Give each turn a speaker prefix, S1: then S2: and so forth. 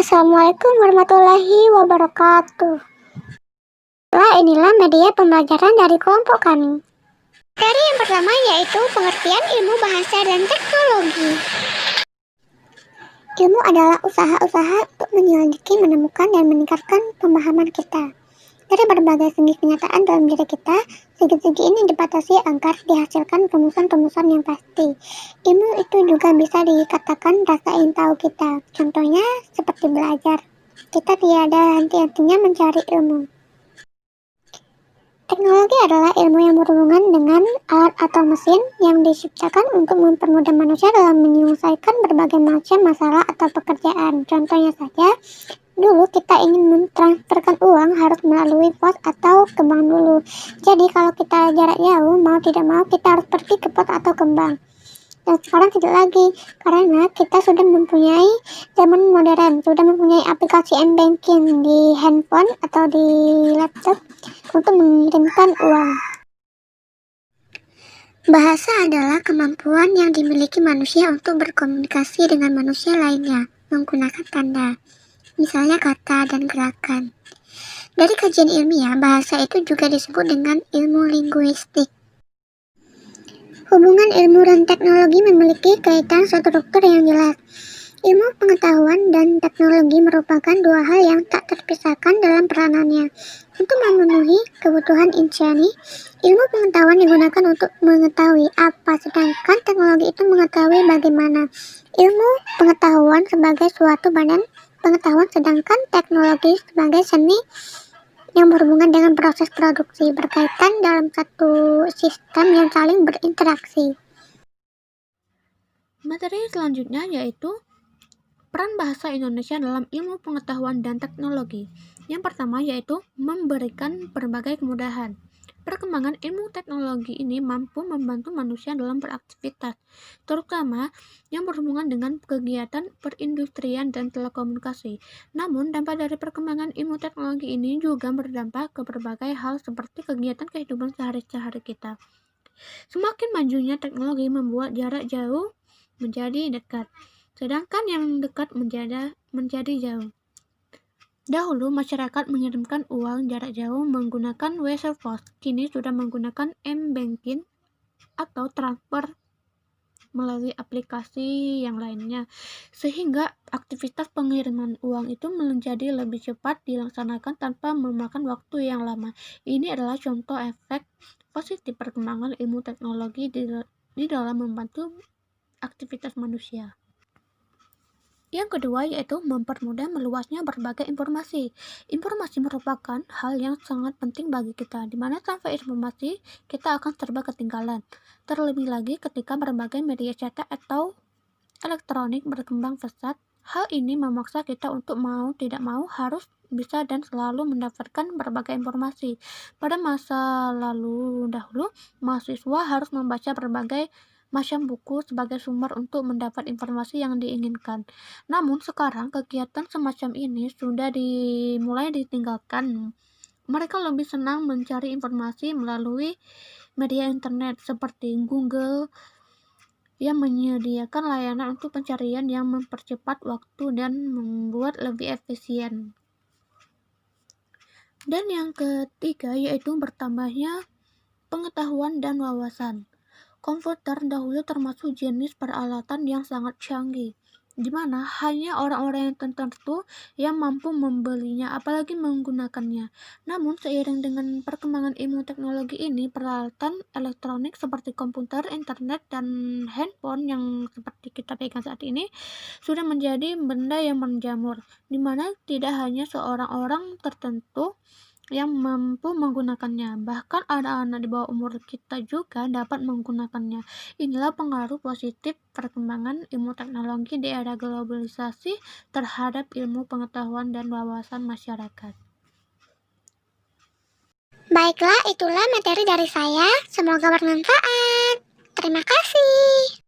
S1: Assalamualaikum warahmatullahi wabarakatuh. Inilah media pembelajaran dari kelompok kami. Materi yang pertama yaitu pengertian ilmu bahasa dan teknologi. Ilmu adalah usaha-usaha untuk menyelidiki, menemukan, dan meningkatkan pemahaman kita. Dari berbagai segi kenyataan dalam diri kita, segi-segi ini dibatasi agar dihasilkan rumusan-rumusan yang pasti. Ilmu itu juga bisa dikatakan rasa ingin tahu kita. Contohnya seperti belajar. Kita tiada henti-hentinya mencari ilmu. Teknologi adalah ilmu yang berhubungan dengan alat atau mesin yang diciptakan untuk mempermudah manusia dalam menyelesaikan berbagai macam masalah atau pekerjaan. Contohnya saja, dulu kita ingin mentransferkan uang harus melalui pos atau ke bank dulu. Jadi kalau kita jarak jauh, mau tidak mau kita harus pergi ke pos atau ke bank. Dan sekarang tidak lagi, karena kita sudah mempunyai zaman modern, sudah mempunyai aplikasi m-banking di handphone atau di laptop untuk mengirimkan uang. Bahasa adalah kemampuan yang dimiliki manusia untuk berkomunikasi dengan manusia lainnya menggunakan tanda, misalnya kata dan gerakan. Dari kajian ilmiah, bahasa itu juga disebut dengan ilmu linguistik. Hubungan ilmu dan teknologi memiliki kaitan struktur yang jelas. Ilmu pengetahuan dan teknologi merupakan dua hal yang tak terpisahkan dalam peranannya. Untuk memenuhi kebutuhan insani, ilmu pengetahuan digunakan untuk mengetahui apa, sedangkan teknologi itu mengetahui bagaimana. Ilmu pengetahuan sebagai suatu badan pengetahuan, sedangkan teknologi sebagai seni yang berhubungan dengan proses produksi, berkaitan dalam satu sistem yang saling berinteraksi.
S2: Materi selanjutnya yaitu peran bahasa Indonesia dalam ilmu pengetahuan dan teknologi. Yang pertama yaitu memberikan berbagai kemudahan. Perkembangan ilmu teknologi ini mampu membantu manusia dalam beraktivitas, terutama yang berhubungan dengan kegiatan perindustrian dan telekomunikasi. Namun, dampak dari perkembangan ilmu teknologi ini juga berdampak ke berbagai hal seperti kegiatan kehidupan sehari-hari kita. Semakin majunya teknologi membuat jarak jauh menjadi dekat, sedangkan yang dekat menjadi jauh. Dahulu masyarakat mengirimkan uang jarak jauh menggunakan wire pos. Kini sudah menggunakan m-banking atau transfer melalui aplikasi yang lainnya, sehingga aktivitas pengiriman uang itu menjadi lebih cepat dilaksanakan tanpa memakan waktu yang lama. Ini adalah contoh efek positif perkembangan ilmu teknologi di dalam membantu aktivitas manusia. Yang kedua yaitu mempermudah meluasnya berbagai informasi. Informasi merupakan hal yang sangat penting bagi kita, di mana tanpa informasi kita akan serba ketinggalan. Terlebih lagi ketika berbagai media cetak atau elektronik berkembang pesat, hal ini memaksa kita untuk mau tidak mau harus bisa dan selalu mendapatkan berbagai informasi. Pada masa lalu dahulu, mahasiswa harus membaca berbagai macam buku sebagai sumber untuk mendapat informasi yang diinginkan. Namun sekarang kegiatan semacam ini sudah dimulai ditinggalkan. Mereka lebih senang mencari informasi melalui media internet seperti Google yang menyediakan layanan untuk pencarian yang mempercepat waktu dan membuat lebih efisien. Dan yang ketiga yaitu bertambahnya pengetahuan dan wawasan. Komputer dahulu termasuk jenis peralatan yang sangat canggih, di mana hanya orang-orang yang tertentu yang mampu membelinya, apalagi menggunakannya. Namun, seiring dengan perkembangan ilmu teknologi ini, peralatan elektronik seperti komputer, internet, dan handphone yang seperti kita pegang saat ini sudah menjadi benda yang menjamur, di mana tidak hanya seorang orang tertentu yang mampu menggunakannya, bahkan anak-anak di bawah umur kita juga dapat menggunakannya. Inilah pengaruh positif perkembangan ilmu teknologi di era globalisasi terhadap ilmu pengetahuan dan wawasan masyarakat.
S1: Baiklah, itulah materi dari saya. Semoga bermanfaat. Terima kasih.